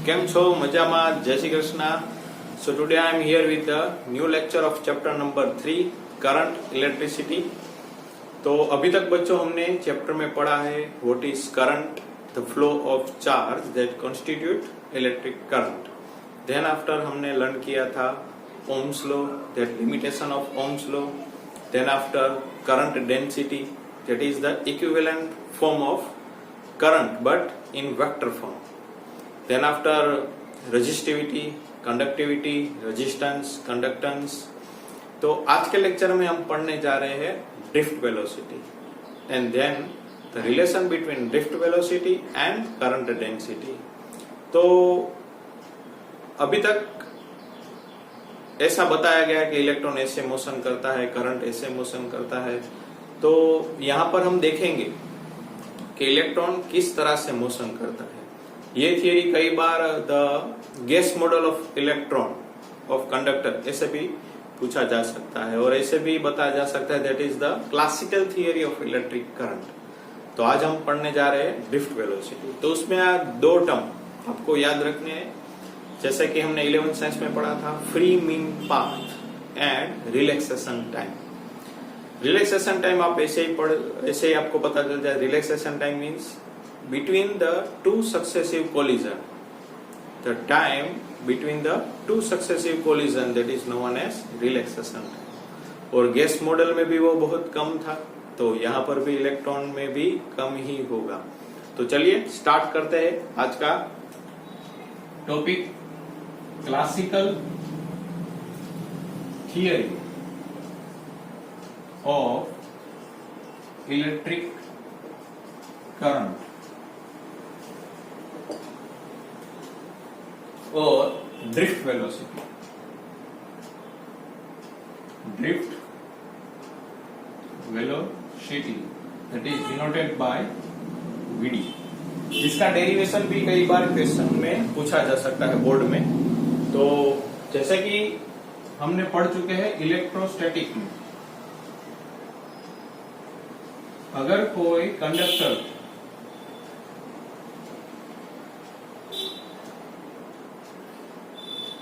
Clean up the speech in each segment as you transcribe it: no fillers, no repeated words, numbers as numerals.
કેમ છો? મજામાં? જય Shri Krishna. So today I am here with the new lecture of chapter number 3 current electricity. तो अभी तक बच्चों हमने चैप्टर में पढ़ा है what is current, the flow of charge that constitute electric current. Then after हमने लर्न किया था Ohm's law, that limitation of Ohm's law. Then after current density, that is the equivalent form of current but in vector form. Then after resistivity, conductivity, resistance, conductance. तो आज के lecture में हम पढ़ने जा रहे हैं drift velocity and then the relation between drift velocity and current density. तो अभी तक ऐसा बताया गया कि इलेक्ट्रॉन ऐसे मोशन करता है, करंट ऐसे मोशन करता है. तो यहां पर हम देखेंगे कि इलेक्ट्रॉन किस तरह से मोशन करता है. ये थियरी कई बार the gas model of electron of conductor ऐसे भी पूछा जा सकता है और ऐसे भी बताया जा सकता है that is the classical theory of electric current. तो आज हम पढ़ने जा रहे हैं ड्रिफ्ट वेलोसिटी. तो उसमें दो टर्म आपको याद रखने हैं, जैसे कि हमने 11th साइंस में पढ़ा था, free mean path and relaxation time. Relaxation time आप ऐसे ही आपको पता चल जाए. Relaxation time means between the two successive collision, the time between the two successive collision, that is known as relaxation time. और गैस मॉडल में भी वो बहुत कम था, तो यहाँ पर भी इलेक्ट्रॉन में भी कम ही होगा. तो चलिए स्टार्ट करते हैं आज का topic, classical theory of electric current और drift velocity. Drift velocity that is denoted by VD. इसका डेरिवेशन भी कई बार क्वेश्चन में पूछा जा सकता है बोर्ड में. तो जैसे कि हमने पढ़ चुके हैं इलेक्ट्रोस्टैटिक में, अगर कोई कंडक्टर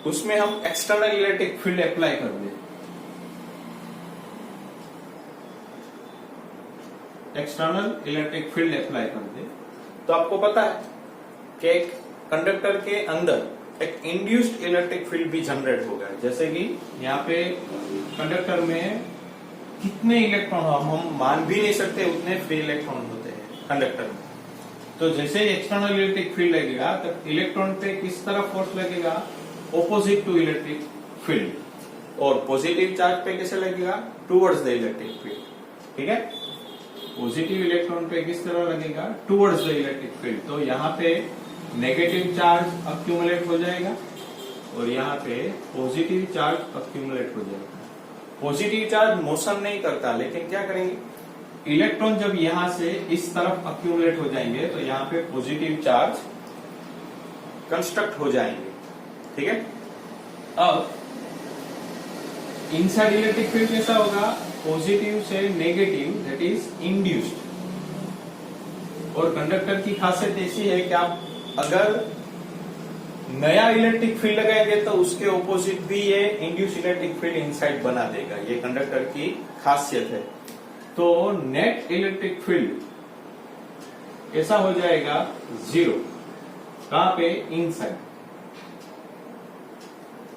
उसमें हम एक्सटर्नल इलेक्ट्रिक फील्ड अप्लाई कर दें, एक्सटर्नल इलेक्ट्रिक फील्ड अप्लाई कर दें, तो आपको पता है कि एक कंडक्टर के अंदर एक इंड्यूस्ड इलेक्ट्रिक फील्ड भी जनरेट होगा. जैसे कि यहाँ पे कंडक्टर में कितने इलेक्ट्रॉन हम मान भी नहीं सकते, उतने फ्री इलेक्ट्रॉन होते हैं कंडक्टर में. तो जैसे ही एक्सटर्नल इलेक्ट्रिक फील्ड लगेगा तो इलेक्ट्रॉन पे किस तरह फोर्स लगेगा, ऑपोजिट टू इलेक्ट्रिक फील्ड. और पॉजिटिव चार्ज पे कैसे लगेगा, टुवर्ड्स द इलेक्ट्रिक फील्ड. ठीक है, पॉजिटिव इलेक्ट्रॉन पे किस तरह लगेगा, टुवर्ड्स द इलेक्ट्रिक फील्ड. तो यहाँ पे नेगेटिव चार्ज अक्यूमुलेट हो जाएगा और यहाँ पे पॉजिटिव चार्ज अक्यूमुलेट हो जाएगा. पॉजिटिव चार्ज मोशन नहीं करता, लेकिन क्या करेंगे, इलेक्ट्रॉन जब यहां से इस तरफ अक्यूमुलेट हो जाएंगे तो यहाँ पे पॉजिटिव चार्ज कंस्ट्रक्ट हो जाएंगे. ठीक है, अब इनसाइड इलेक्ट्रिक फील्ड कैसा होगा, पॉजिटिव से नेगेटिव, दैट इज इंड्यूस्ड. और कंडक्टर की खासियत ऐसी है कि आप अगर नया इलेक्ट्रिक फील्ड लगाएंगे तो उसके ऑपोजिट भी ये इंड्यूस इलेक्ट्रिक फील्ड इनसाइड बना देगा. ये कंडक्टर की खासियत है. तो नेट इलेक्ट्रिक फील्ड कैसा हो जाएगा, जीरो. कहां पे, इनसाइड.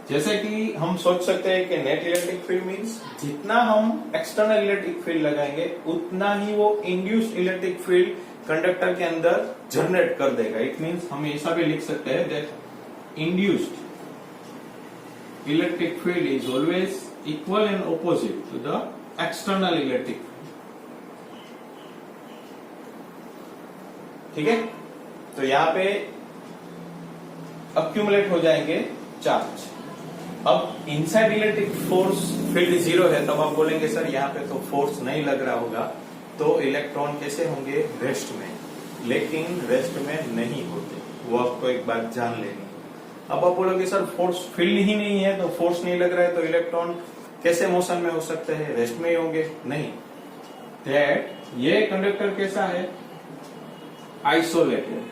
जैसे कि हम सोच सकते हैं कि नेट इलेक्ट्रिक फील्ड मींस जितना हम एक्सटर्नल इलेक्ट्रिक फील्ड लगाएंगे उतना ही वो इंड्यूस्ड इलेक्ट्रिक फील्ड कंडक्टर के अंदर जनरेट कर देगा. इट मींस हम ऐसा भी लिख सकते हैं that induced electric field is always equal and opposite to the external electric. ठीक है, तो यहां पे अक्यूमुलेट हो जाएंगे चार्ज. अब inside electric force field zero है, तब आप बोलेंगे सर यहाँ पे तो फोर्स नहीं लग रहा होगा, तो इलेक्ट्रॉन कैसे होंगे, रेस्ट में. लेकिन रेस्ट में नहीं होते, वो आपको एक बात जान लेनी. अब आप बोलोगे सर फोर्स फील्ड ही नहीं है, तो फोर्स नहीं लग रहा है, तो इलेक्ट्रॉन कैसे मोशन में हो सकते हैं, रेस्ट में ही होंगे. नहीं, दैट ये कंडक्टर कैसा है, आइसोलेटेड.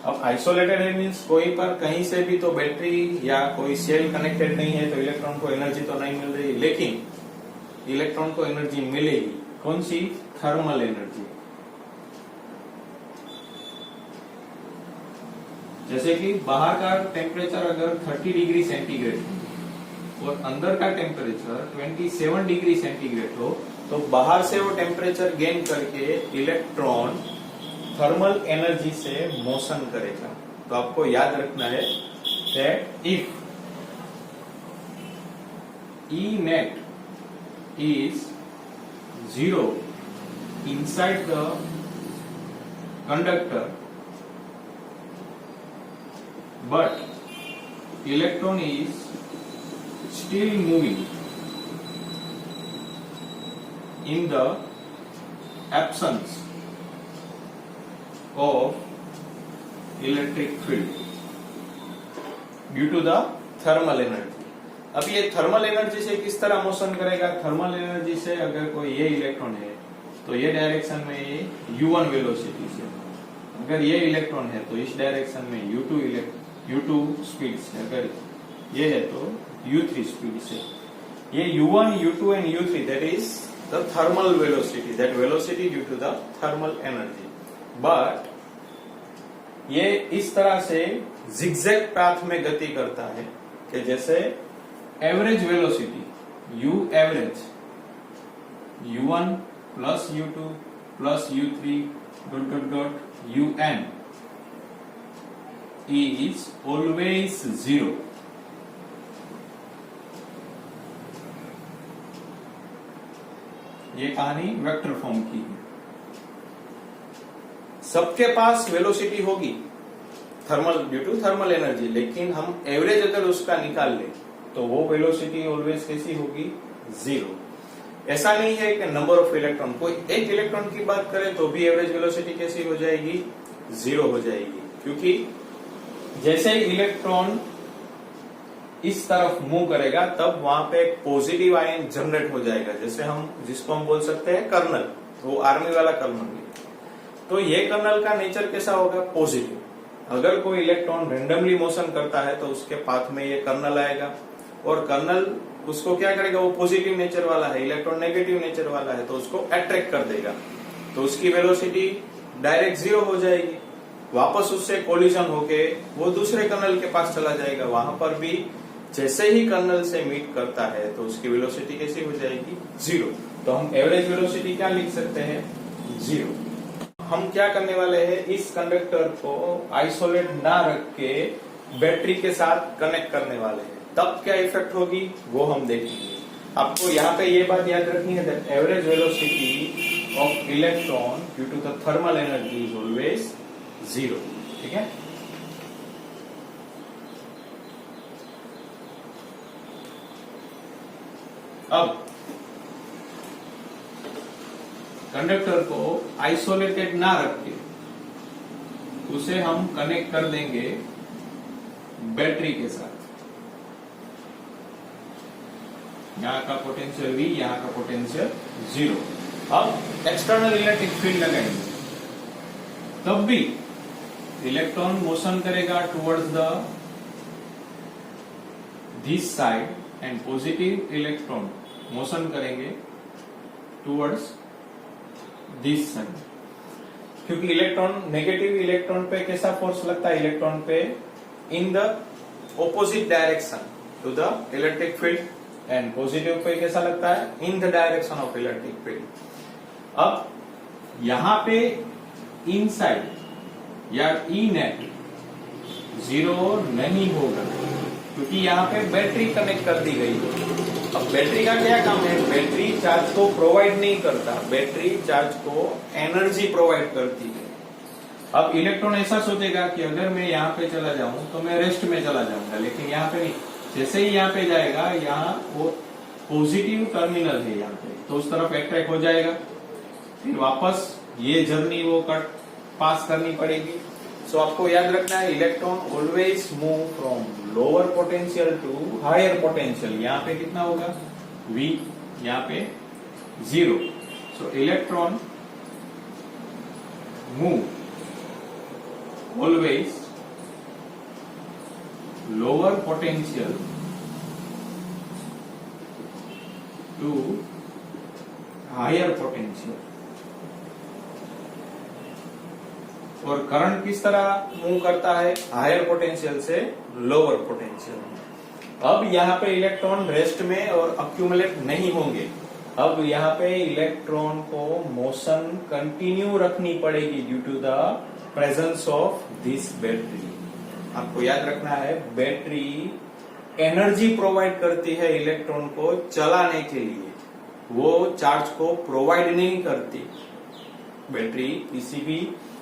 अब आइसोलेटेड है मीन्स कोई पर कहीं से भी तो बैटरी या कोई सेल कनेक्टेड नहीं है तो इलेक्ट्रॉन को एनर्जी तो नहीं मिल रही, लेकिन इलेक्ट्रॉन को एनर्जी मिलेगी। कौन सी? Thermal energy. जैसे कि बाहर का टेम्परेचर अगर 30 डिग्री सेंटीग्रेड हो और अंदर का टेम्परेचर 27 डिग्री सेंटीग्रेड हो, तो बाहर से वो टेम्परेचर गेन करके इलेक्ट्रॉन थर्मल एनर्जी से मोशन करेगा। तो आपको याद रखना है that if E net is 0 inside the conductor but electron is still moving in the absence of electric field due to the thermal energy। अब ये थर्मल एनर्जी से किस तरह मोशन करेगा? थर्मल एनर्जी से अगर कोई ये इलेक्ट्रॉन है तो ये डायरेक्शन में ये u1 वेलोसिटी से, अगर ये इलेक्ट्रॉन है तो इस डायरेक्शन में u2 स्पीड से, अगर ये है तो u3 स्पीड से। ये u1, u2 and u3 that is the thermal velocity, that velocity due to the thermal energy. But ये इस तरह से जिगजैग पाथ में गति करता है कि जैसे average velocity u average u1 plus u2 plus u3 dot dot dot un is always 0। ये कहानी वेक्टर फॉर्म की है। सबके पास वेलोसिटी होगी thermal due to thermal energy, लेकिन हम एवरेज अगर उसका निकाल ले तो वो वेलोसिटी ऑलवेज कैसी होगी? 0। ऐसा नहीं है कि नंबर ऑफ इलेक्ट्रॉन, कोई एक इलेक्ट्रॉन की बात करें तो भी एवरेज वेलोसिटी कैसी हो जाएगी? 0 हो जाएगी, क्योंकि जैसे ही इलेक्ट्रॉन इस तरफ मूव करेगा तब वहां पे एक पॉजिटिव आयन जनरेट हो जाएगा, जैसे हम जिसको हम बोल सकते हैं कर्नल, वो आर्मी वाला कर्नल। तो ये कर्नल का नेचर कैसा होगा? पॉजिटिव। अगर कोई इलेक्ट्रॉन रेंडमली मोशन करता है तो उसके पाथ में ये कर्नल आएगा और कर्नल उसको क्या करेगा? वो पॉजिटिव नेचर वाला है, इलेक्ट्रॉन नेगेटिव नेचर वाला है तो उसको अट्रैक्ट कर देगा, तो उसकी वेलोसिटी डायरेक्ट 0 हो जाएगी। वापस उससे कोलिजन होके वो दूसरे कर्नल के पास चला जाएगा, वहां पर भी जैसे ही कर्नल से मीट करता है तो उसकी वेलोसिटी कैसी हो जाएगी? 0। तो हम एवरेज वेलोसिटी क्या लिख सकते हैं? 0। हम क्या करने वाले हैं? इस कंडक्टर को आइसोलेट ना रख के बैटरी के साथ कनेक्ट करने वाले हैं, तब क्या इफेक्ट होगी वो हम देखेंगे। आपको यहाँ पे ये बात याद रखनी है that average velocity of electron due to the thermal energy is always 0। ठीक है। अब कंडक्टर को आइसोलेटेड ना रख के उसे हम कनेक्ट कर देंगे बैटरी के साथ। यहाँ का पोटेंशियल V, यहाँ का पोटेंशियल 0। अब एक्सटर्नल इलेक्ट्रिक फील्ड लगाएंगे, तब भी इलेक्ट्रॉन मोशन करेगा towards the this side and positive electron motion करेंगे टुवर्ड्स दिस साइड, क्योंकि इलेक्ट्रॉन नेगेटिव इलेक्ट्रॉन पे कैसा फोर्स लगता है? इलेक्ट्रॉन पे in the opposite direction to the electric field, and positive पे कैसा लगता है? In the direction of electric field. अब यहां पे इनसाइड या ई नेट 0 नहीं होगा, क्योंकि यहाँ पे बैटरी कनेक्ट कर दी गई है। अब बैटरी का क्या काम है? बैटरी चार्ज को प्रोवाइड नहीं करता, बैटरी चार्ज को एनर्जी प्रोवाइड करती है। अब इलेक्ट्रॉन ऐसा सोचेगा कि अगर मैं यहाँ पे चला जाऊं तो मैं रेस्ट में चला जाऊंगा, लेकिन यहाँ पे नहीं। जैसे ही यहाँ पे जाएगा, यहाँ वो पॉजिटिव टर्मिनल है यहाँ पे, तो उस तरफ अट्रैक्ट हो जाएगा, फिर वापस ये जर्नी वो पास करनी पड़ेगी। सो आपको याद रखना है electron always move from lower potential to higher potential. यहाँ पे कितना होगा? V, यहाँ पे 0। So electron move always lower potential to higher potential। और करंट किस तरह मूव करता है? हायर पोटेंशियल से लोअर पोटेंशियल। अब यहाँ पे इलेक्ट्रॉन रेस्ट में और अक्यूमुलेट नहीं होंगे। अब यहाँ पे इलेक्ट्रॉन को मोशन कंटिन्यू रखनी पड़ेगी due to the presence of this battery. आपको याद रखना है, बैटरी एनर्जी प्रोवाइड करती है इलेक्ट्रॉन को चलाने के लिए, वो चार्ज को प्रोवाइड नहीं करती। बैटरी किसी भी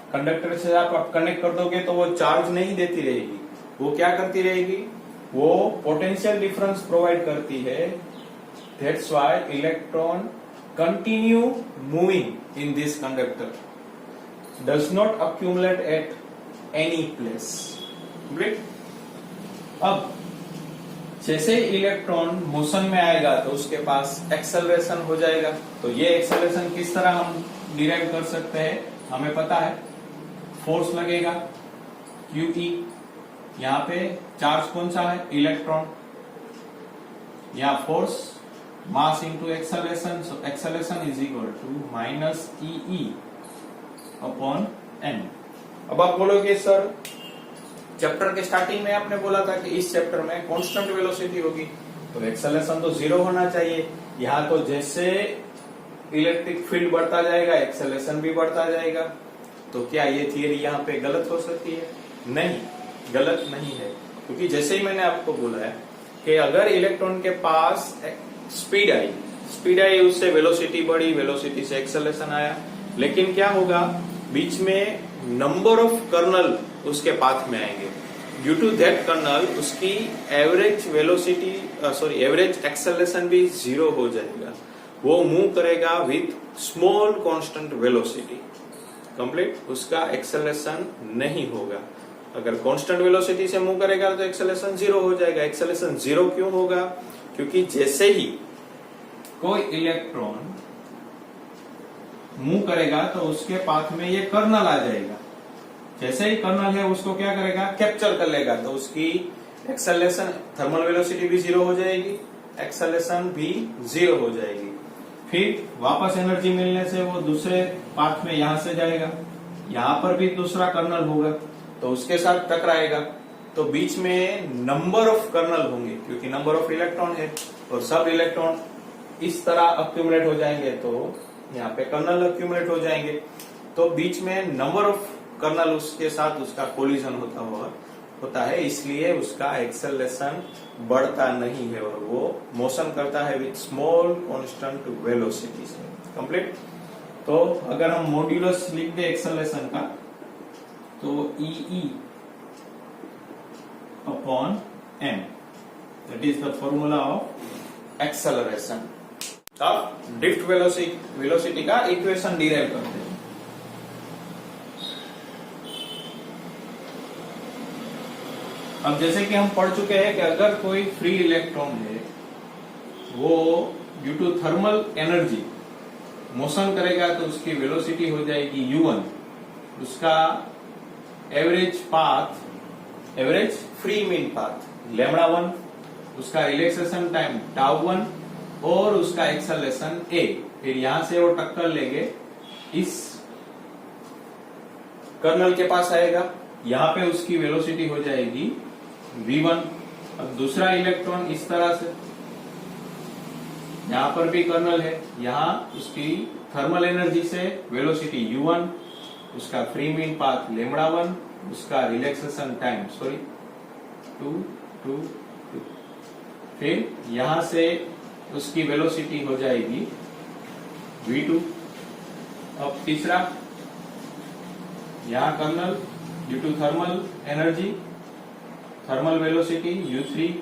कंडक्टर से आप कनेक्ट कर दोगे तो वो चार्ज नहीं देती रहेगी, वो क्या करती रहेगी? वो पोटेंशियल डिफरेंस प्रोवाइड करती है। That's why electron continue moving in this conductor, does not accumulate at any place. अब जैसे इलेक्ट्रॉन मोशन में आएगा तो उसके पास एक्सेलरेशन हो जाएगा। तो ये एक्सेलरेशन किस तरह हम डिराइव कर सकते हैं? हमें पता है, फोर्स लगेगा QE। यहाँ पे चार्ज कौन सा है? इलेक्ट्रॉन। यहाँ force mass into acceleration, so acceleration is equal to minus EE upon n। अब आप बोलोगे सर चैप्टर के स्टार्टिंग में आपने बोला था कि इस चैप्टर में कांस्टेंट वेलोसिटी होगी, तो एक्सेलरेशन तो 0 होना चाहिए। यहाँ तो जैसे इलेक्ट्रिक फील्ड बढ़ता जाएगा एक्सेलरेशन भी बढ़ता जाएगा। तो क्या ये थियरी यहाँ पे गलत हो सकती है? नहीं, गलत नहीं है, क्योंकि जैसे ही मैंने आपको बोला है कि अगर इलेक्ट्रॉन के पास स्पीड आई उससे वेलोसिटी बढ़ी, वेलोसिटी से एक्सेलरेशन आया, लेकिन क्या होगा? बीच में नंबर ऑफ कर्नल उसके पाथ में आएंगे। ड्यू टू दैट कर्नल उसकी एवरेज वेलोसिटी एवरेज एक्सेलरेशन भी 0 हो जाएगा। वो मूव करेगा with small constant velocity, complete. उसका एक्सेलरेशन नहीं होगा। अगर कांस्टेंट वेलोसिटी से मूव करेगा तो एक्सेलरेशन 0 हो जाएगा। एक्सेलरेशन 0 क्यों होगा? क्योंकि जैसे ही कोई इलेक्ट्रॉन मूव करेगा तो उसके पाथ में ये कर्नल आ जाएगा। जैसे ही कर्नल है उसको क्या करेगा? कैप्चर कर लेगा। तो उसकी एक्सेलरेशन, थर्मल वेलोसिटी भी 0 हो जाएगी, एक्सेलरेशन भी 0 हो जाएगी। फिर वापस एनर्जी मिलने से वो दूसरे पाथ में यहां से जाएगा, यहां पर भी दूसरा कर्नल होगा तो उसके साथ टकराएगा। तो बीच में नंबर ऑफ कर्नल होंगे, क्योंकि नंबर ऑफ इलेक्ट्रॉन है और सब इलेक्ट्रॉन इस तरह अक्यूमुलेट हो जाएंगे तो यहाँ पे कर्नल अक्यूमुलेट हो जाएंगे। तो बीच में नंबर ऑफ कर्नल उसके साथ उसका कोलिजन होता है, इसलिए उसका एक्सेलरेशन बढ़ता नहीं है और वो मोशन करता है विथ स्मॉल कांस्टेंट वेलोसिटी से, कंप्लीट। तो अगर हम मॉड्यूलस लिख दे एक्सेलरेशन का तो EE upon m, that is the formula of acceleration. अब ड्रिफ्ट वेलोसिटी का इक्वेशन डिराइव करते हैं। अब जैसे कि हम पढ़ चुके हैं कि अगर कोई फ्री इलेक्ट्रॉन है वो due to thermal energy motion करेगा तो उसकी वेलोसिटी हो जाएगी u1, उसका एवरेज फ्री मीन पाथ λ1, उसका रिलैक्सेशन टाइम τ1 और उसका एक्सेलरेशन a। फिर यहां से वो टक्कर लेंगे, इस कर्नल के पास आएगा, यहां पे उसकी वेलोसिटी हो जाएगी v1। अब दूसरा इलेक्ट्रॉन इस तरह से, यहां पर भी कर्नल है, यहां उसकी थर्मल एनर्जी से वेलोसिटी u1, उसका फ्री मीन पाथ λ1, उसका रिलैक्सेशन टाइम 2। फिर यहां से उसकी वेलोसिटी हो जाएगी v2। अब तीसरा, यहां कर्नल due to thermal energy, thermal velocity u3,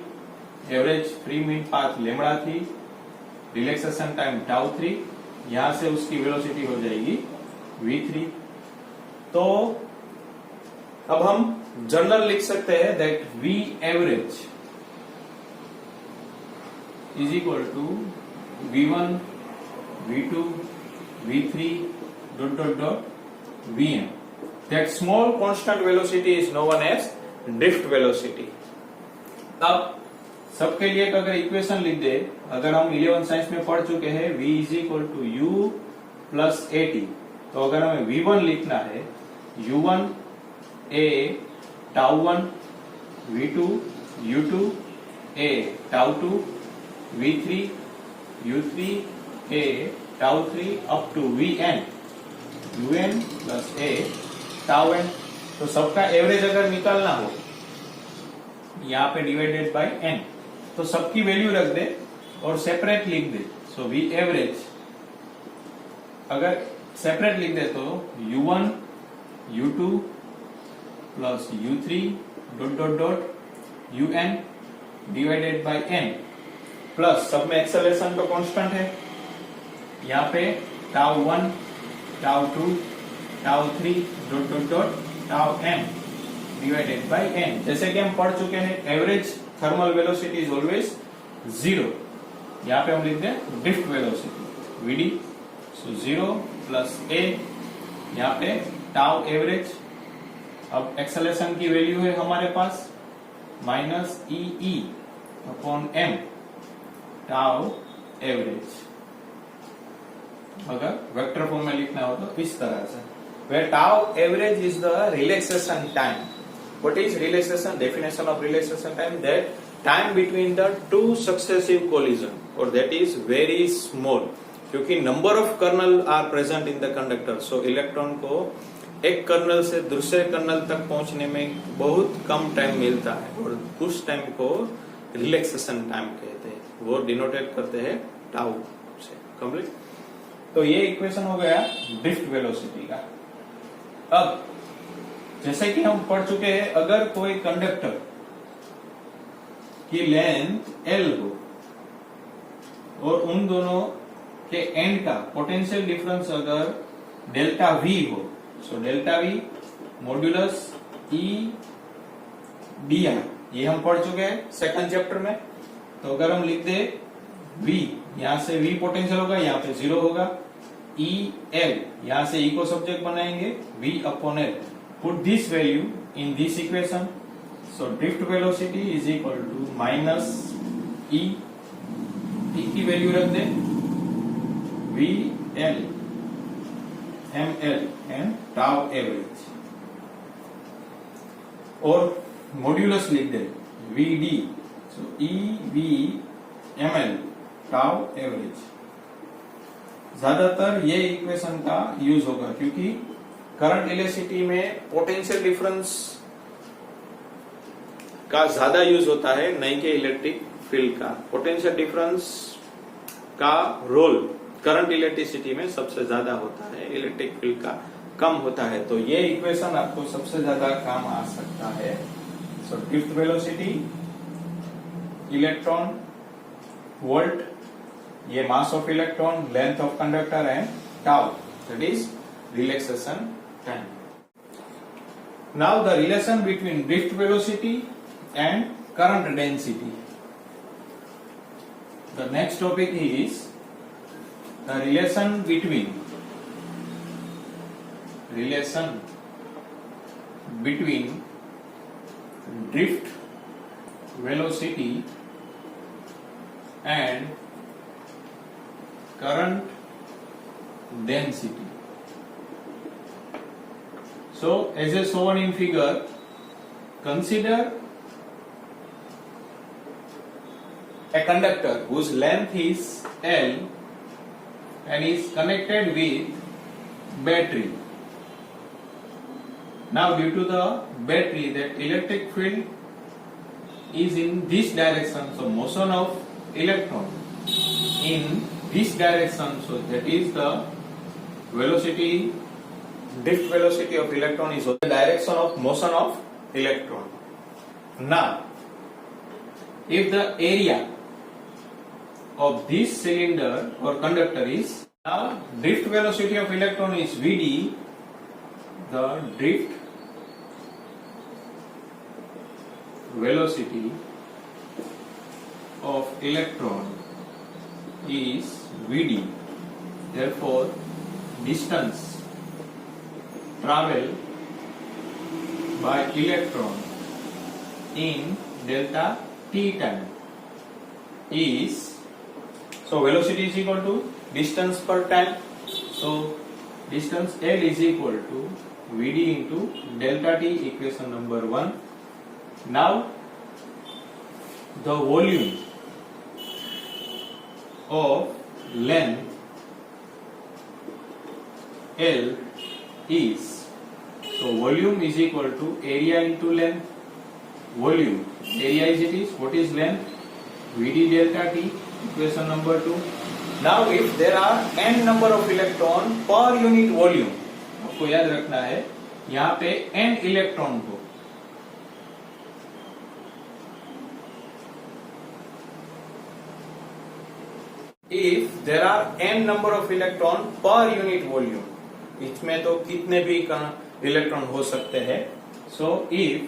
average free mean path λ3, relaxation time τ3, यहां से उसकी वेलोसिटी हो जाएगी v3। तो अब हम जनरल लिख सकते हैं that v average is equal to v1, v2, v3 ... vm। that small constant velocity is known as drift velocity. अब सबके लिए एक अगर इक्वेशन लिख दे, अगर हम 11 साइंस में पढ़ चुके हैं v is equal to u plus a t, तो अगर हमें v1 लिखना है, u1 a tau 1, v2 u2 a tau 2, v3 u3 a tau 3 up to vn un plus a tau n। तो सबका एवरेज अगर निकालना हो, यहाँ पे डिवाइडेड बाय n, तो सबकी वैल्यू रख दे और सेपरेट लिख दे। सो वी एवरेज अगर सेपरेट लिख दे तो u1 u2 plus u3 dot dot dot un divided by n plus सब में एक्सेलरेशन तो कांस्टेंट है, यहाँ पे tau 1 tau 2 tau 3 dot dot dot tau n divided by n। जैसे कि हम पढ़ चुके हैं, average thermal velocity is always 0। यहाँ पे हम लिख दें drift velocity vd, so 0 plus a, यहाँ पे टाउ एवरेज। अब एक्सेलरेशन की वैल्यू है हमारे पास minus e upon m tau average. अगर वेक्टर फॉर्म में लिखना हो तो इस तरह से, where tau average is the relaxation time. What is relaxation? Definition of relaxation time: that time between the two successive collision, or that is very small. क्योंकि number of kernel are present in the conductor, so electron को एक colonel से दूसरे colonel तक पहुंचने में बहुत कम time मिलता है, और उस टाइम को रिलैक्सेशन टाइम कहते हैं, वो डिनोटेट करते हैं टाउ से। कंप्लीट। तो ये इक्वेशन हो गया ड्रिफ्ट वेलोसिटी का। अब जैसे कि हम पढ़ चुके हैं, अगर कोई कंडक्टर की लेंथ L हो और उन दोनों के एंड का पोटेंशियल डिफरेंस अगर डेल्टा V हो, so delta V modulus E dr, ये हम पढ़ चुके हैं सेकंड चैप्टर में। तो अगर हम लिख दे V, यहां से V पोटेंशियल होगा, यहाँ पे 0 होगा, E L, यहां से E को सब्जेक्ट बनाएंगे, V upon L, put this value in this equation, so drift velocity is equal to minus E की वैल्यू रख दे V L M L and tau average, और मॉड्यूलस लिख दे V D, so E V M L tau average. ज्यादातर ये equation का use होगा क्योंकि करंट इलेक्ट्रिसिटी में पोटेंशियल डिफरेंस का ज्यादा यूज होता है, नहीं कि इलेक्ट्रिक फील्ड का। पोटेंशियल डिफरेंस का रोल करंट इलेक्ट्रिसिटी में सबसे ज्यादा होता है, इलेक्ट्रिक फील्ड का कम होता है। तो ये इक्वेशन आपको सबसे ज्यादा काम आ सकता है। So drift velocity, electron, volt, ये mass of electron, length of conductor and tau, that is relaxation time. Now the relation between drift velocity and current density. The next topic is the relation between drift velocity and current density. So as shown in figure, consider a conductor whose length is L and is connected with battery. Now due to the battery, that electric field is in this direction, so motion of electron in this direction, so that is the velocity, drift velocity of electron is the direction of motion of electron. Now if the area of this cylinder or conductor is, now drift velocity of electron is Vd, the drift velocity of electron is Vd. Therefore, distance travel by electron in delta t time is, so velocity is equal to distance per time, so distance L is equal to Vd into delta t, equation number 1. Now the volume of length L is, so volume is equal to area into length. Volume, area is it is, what is length? Vd delta t, equation number 2. Now if there are n number of electron per unit volume, आपको याद रखना है यहाँ पे n electron को, if there are n number of electron per unit volume, इसमें तो कितने भी इलेक्ट्रॉन हो सकते हैं. So if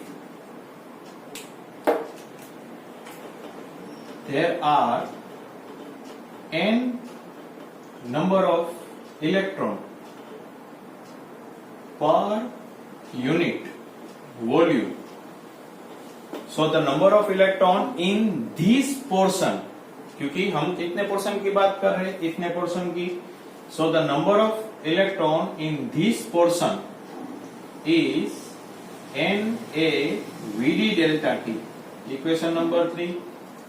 there are n number of electron per unit volume, so the number of electron in this portion, क्योंकि हम कितने पोर्शन की बात कर रहे हैं, इतने पोर्शन की, so the number of electron in this portion is Na Vd delta t, equation number 3.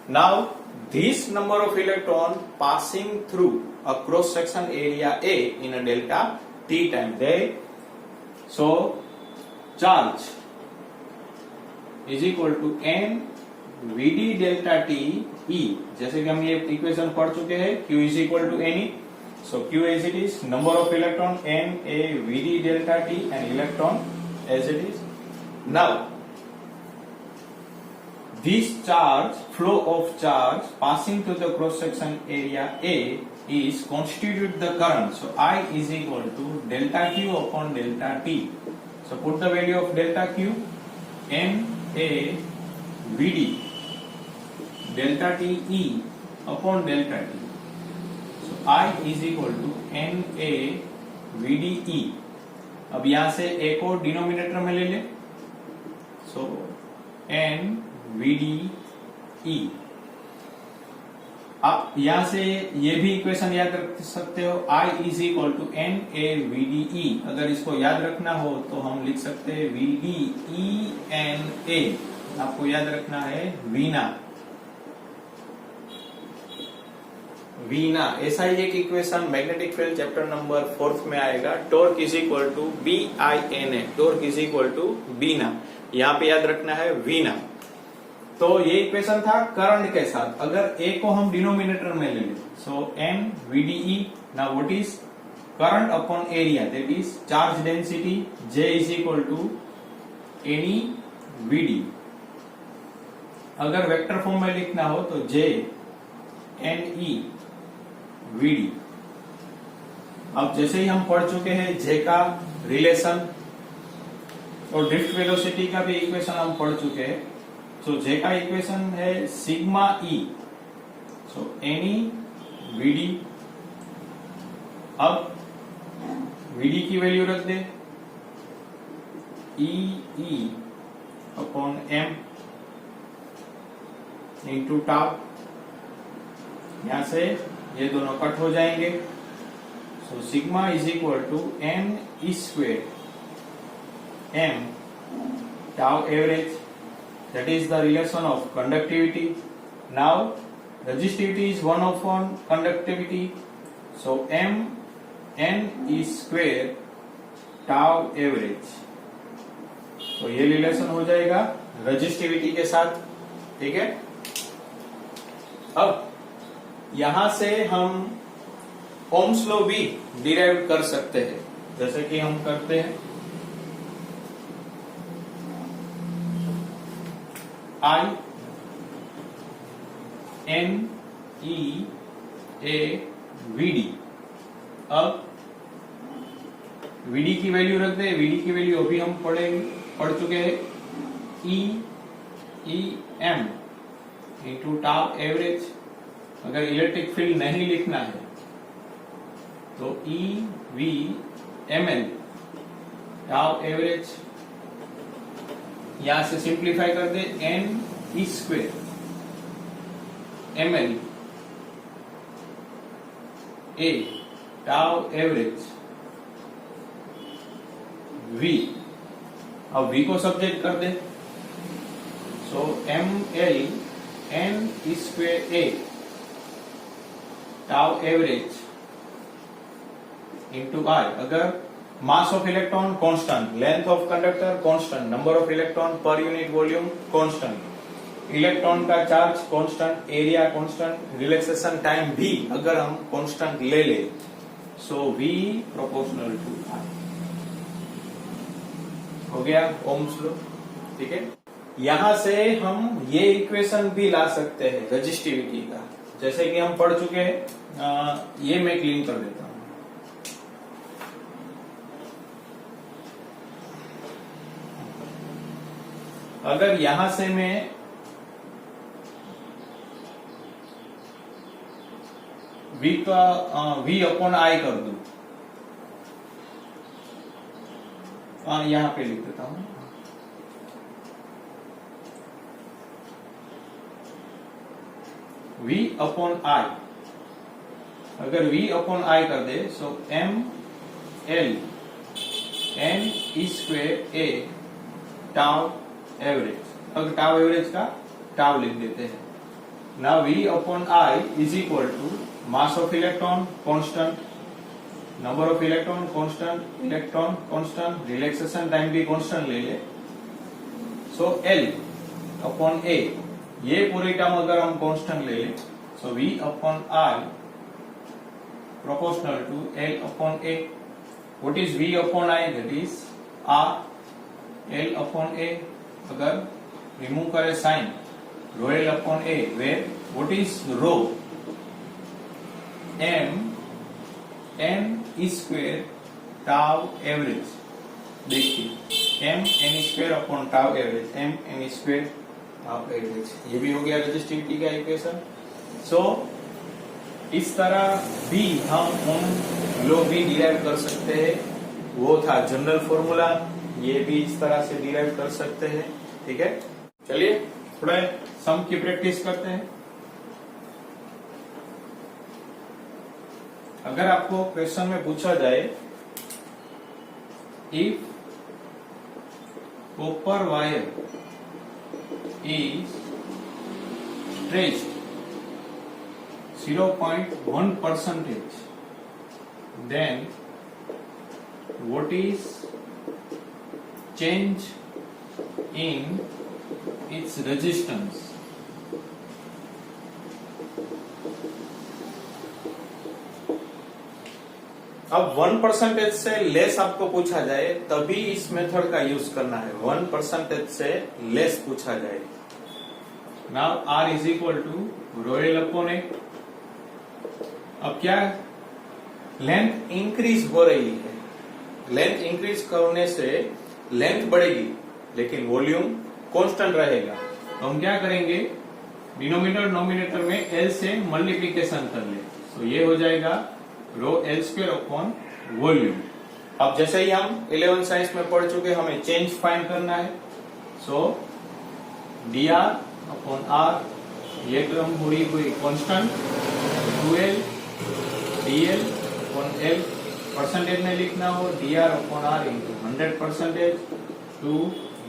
Now this number of electron passing through a cross section area A in a delta t time, they, so charge is equal to n Vd delta t E, जैसे कि हम ये equation पढ़ चुके हैं, Q is equal to Ne, so Q as it is, number of electron Na Vd delta t and electron as it is. Now this charge, flow of charge passing through the cross section area A is constitute the current, so I is equal to delta Q upon delta T. So put the value of delta Q, Na Vd delta T E upon delta T. So I is equal to Na Vd E. अब यहां से A को denominator में ले ले, so N Vd E. आप यहां से ये भी इक्वेशन याद रख सकते हो, I is equal to Na Vd E. अगर इसको याद रखना हो तो हम लिख सकते हैं Vd E Na, आपको याद रखना है वीना. वीना ऐसा ही एक equation magnetic field chapter number 4 में आएगा. Torque is equal to BINA, torque is equal to B I N A, यहाँ पे याद रखना है वीना. तो ये इक्वेशन था करंट के साथ. अगर A को हम डिनोमिनेटर में ले लें, so N VDE. Now what is current upon area, that is charge density. J is equal to NE VD. अगर वेक्टर फॉर्म में लिखना हो तो J NE VD. अब जैसे ही हम पढ़ चुके हैं J का रिलेशन और ड्रिफ्ट वेलोसिटी का भी इक्वेशन हम पढ़ चुके हैं. सो J का इक्वेशन है sigma E, so NE VD. अब VD की वैल्यू रख दे E upon M into tau. यहां से ये दोनों कट हो जाएंगे, so sigma is equal to N square M tau average, that is the relation of conductivity. Now resistivity is 1 upon conductivity, so M N square tau average. तो ये relation हो जाएगा रेजिस्टिविटी के साथ. ठीक है. अब यहां से हम ओम्स लॉ भी डिराइव कर सकते हैं, जैसे कि हम करते हैं. I N E A VD. अब VD की वैल्यू रख दे. VD की वैल्यू अभी हम पढ़ चुके हैं E M into tau average. अगर इलेक्ट्रिक फील्ड नहीं लिखना है तो EV ML टाउ एवरेज यहां से सिंप्लीफाई कर दे, n e square ml a tau average v, अब v को सब्जेक्ट कर दे, so ml n square a tau average into i। अगर mass of electron constant, length of conductor constant, number of electron पर unit volume constant, electron का charge constant, area constant, relaxation time भी अगर हम constant ले ले, so v proportional to i। हो गया ओम्स लॉ, ठीक है। यहां से हम ये इक्वेशन भी ला सकते हैं रेजिस्टिविटी का, जैसे कि हम पढ़ चुके हैं। ये मैं क्लीन कर देता हूं। अगर यहां से मैं v का v अपॉन आई कर दूं, यहां पे लिख देता हूं, v अपॉन आई। अगर v अपॉन आई कर दे, so m l n square a tau average. अगर टाउ एवरेज का टाउ लिख देते हैं। Now v upon I is equal to mass of electron constant, number of electron constant, electron constant, relaxation time भी constant ले ले, सो l upon a। ये पूरी टर्म अगर हम कांस्टेंट ले ले, so v upon I proportional to l upon a। What is v upon i? That is r l upon a। अगर रिमूव करे sign, rho l upon a, where what is rho? m n square tau average. देखिए m n square upon tau average, m n square tau average. ये भी हो गया resistivity का equation. सो इस तरह भी हम उन लोग भी डिराइव कर सकते हैं। वो था जनरल फॉर्मूला, ये भी इस तरह से डिराइव कर सकते हैं, ठीक है। चलिए थोड़ा सम की प्रैक्टिस करते हैं। अगर आपको क्वेश्चन में पूछा जाए, if copper wire is stretched 0.1%, then what is change in its resistance? अब 1% से लेस आपको पूछा जाए तभी इस मेथड का यूज करना है। 1% से लेस पूछा जाए। Now R is equal to rho L upon A. अब क्या लेंथ इंक्रीज हो रही है, लेंथ इंक्रीज करने से लेंथ बढ़ेगी लेकिन वॉल्यूम कांस्टेंट रहेगा। तो हम क्या करेंगे, डिनोमिनेटर नोमिनेटर में L से मल्टीप्लीकेशन कर ले, तो ये हो जाएगा रो L स्क्वायर अपॉन वॉल्यूम। अब जैसे ही हम 11 साइंस में पढ़ चुके, हमें चेंज फाइंड करना है। सो dr अपॉन r, ये टर्म हुई constant, 2l dl upon l। Percentage में लिखना हो dr upon r into 100% to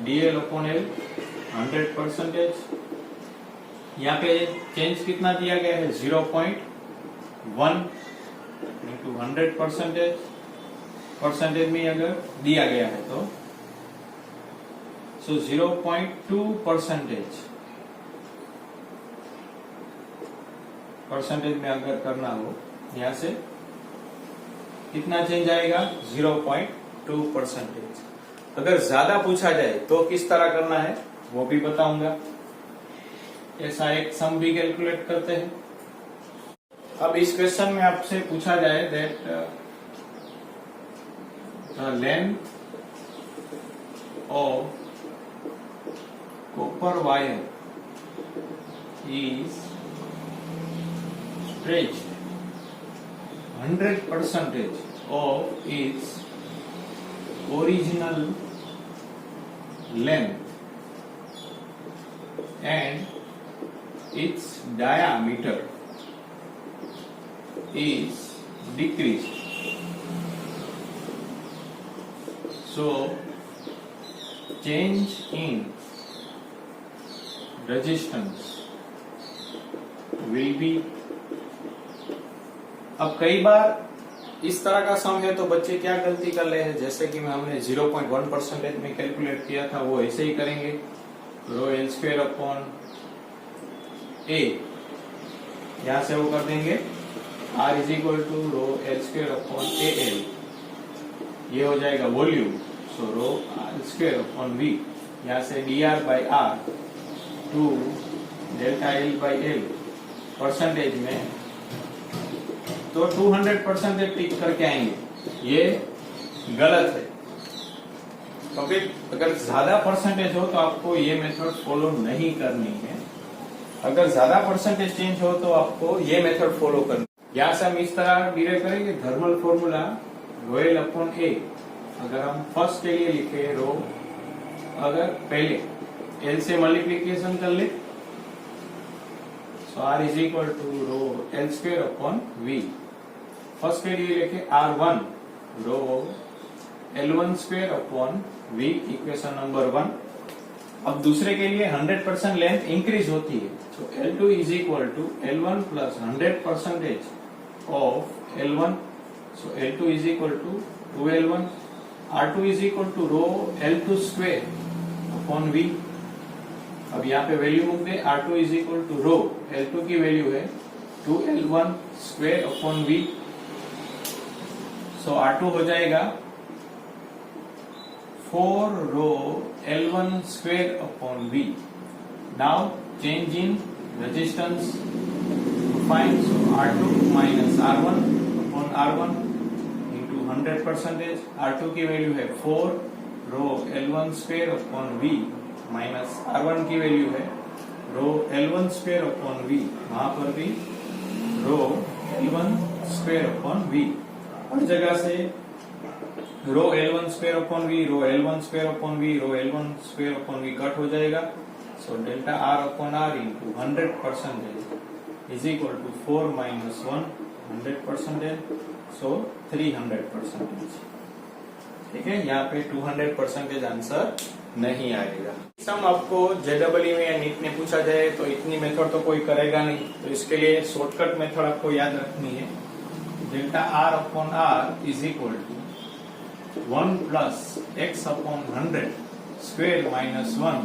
dl upon l 100%। यहाँ पे चेंज कितना दिया गया है, 0.1 इंटू 100%। परसेंटेज में अगर दिया गया है तो सो 0.2%। परसेंटेज में अगर करना हो, यहां से कितना चेंज आएगा, 0.2%। अगर ज्यादा पूछा जाए तो किस तरह करना है वो भी बताऊंगा। ऐसा एक सम भी कैलकुलेट करते हैं। अब इस क्वेश्चन में आपसे पूछा जाए that the length of copper wire is stretched 100% of its original length and its diameter is decreased. So change in resistance will be. अब कई बार इस तरह का सम है तो बच्चे क्या गलती कर रहे हैं, जैसे कि हमने 0.1% में कैलकुलेट किया था वो ऐसे ही करेंगे, rho L square upon A, यहां से वो कर देंगे R is equal to rho L square upon A L, ये हो जाएगा volume, so rho R square upon V, यहां से D R by R to delta L by L percentage में, तो 200% टिक करके आएंगे, ये गलत है। तो फिर अगर ज्यादा परसेंटेज हो तो आपको ये मेथड फॉलो नहीं करनी है, अगर ज्यादा परसेंटेज चेंज हो तो आपको ये मेथड फॉलो करनी है। यहां से हम इस तरह डिराइव करेंगे thermal formula rho L upon A, अगर हम फर्स्ट के लिए लिखे रो, अगर पहले एल से मल्टीप्लीकेशन कर ले, so R is equal to rho L square upon V, first के लिए लिखे R1 rho L1 square upon V, equation number 1। अब दूसरे के लिए 100% लेंथ इंक्रीज होती है, तो L2 is equal to L1 plus 100% of L1, so L2 is equal to 2L1, R2 is equal to rho L2 square upon V। अब यहाँ पे वैल्यू मूक दे, R2 is equal to rho L2 की value है 2L1 square upon V, सो R2 हो जाएगा 4 रो L1 square upon V। Now change in resistance find, so R2 minus R1 upon R1 into 100%, R2 की वैल्यू है 4 रो L1 square upon V minus R1 की value है रो L1 square upon V, वहां पर भी rho L1 square upon V, हर जगह से rho L1 square upon V, rho L1 square upon V, rho L1 square upon V cut हो जाएगा, so delta R upon R into 100% is equal to 4 minus 1 100%, so 300%। ठीक है, यहाँ पे 200% answer नहीं आएगा। सम आपको JEE में या नीट में पूछा जाए तो इतनी मेथड तो कोई करेगा नहीं, तो इसके लिए शॉर्टकट मेथड आपको याद रखनी है, delta R upon R is equal to 1 plus x upon 100 square minus 1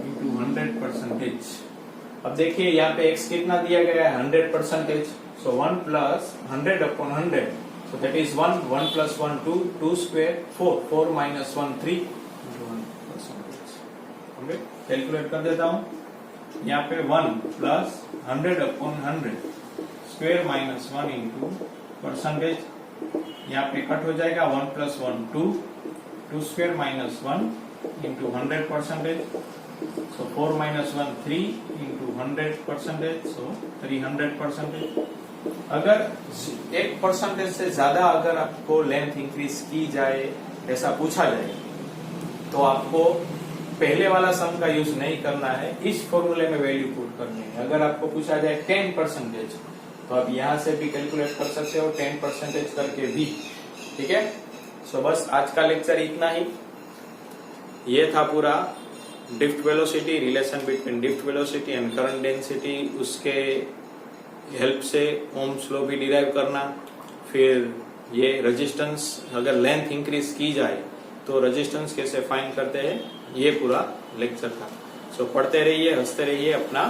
into 100%। अब देखिए यहाँ पे x कितना दिया गया है 100%, सो 1 plus 100 upon 100, so that is 1, 1 plus 1 2, 2 square 4, 4 minus 1 3 into 1%। Calculate कर देता हूँ, यहाँ पे 1 plus 100 upon 100 square minus 1 into percentage, यहाँ पे कट हो जाएगा 1 प्लस 1 2, 2 स्क्वायर माइनस 1 इंटू 100%, सो 4 माइनस 1 3 इंटू 100%, सो 300%। अगर 1% से ज्यादा अगर आपको लेंथ इंक्रीज की जाए ऐसा पूछा जाए तो आपको पहले वाला सम का यूज नहीं करना है, इस फॉर्मूले में वैल्यू पुट करनी है। अगर आपको पूछा जाए 10%, तो आप यहाँ से भी कैलकुलेट कर सकते हो 10% करके भी। ठीक है, सो बस आज का लेक्चर इतना ही। ये था पूरा drift velocity, relation between drift velocity and current density, उसके हेल्प से ओम्स लॉ भी डिराइव करना, फिर ये रेजिस्टेंस अगर लेंथ इंक्रीज की जाए तो रेजिस्टेंस कैसे फाइंड करते हैं, ये पूरा लेक्चर था। सो पढ़ते रहिए, हंसते रहिए, अपना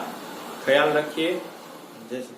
ख्याल रखिए। जय श्री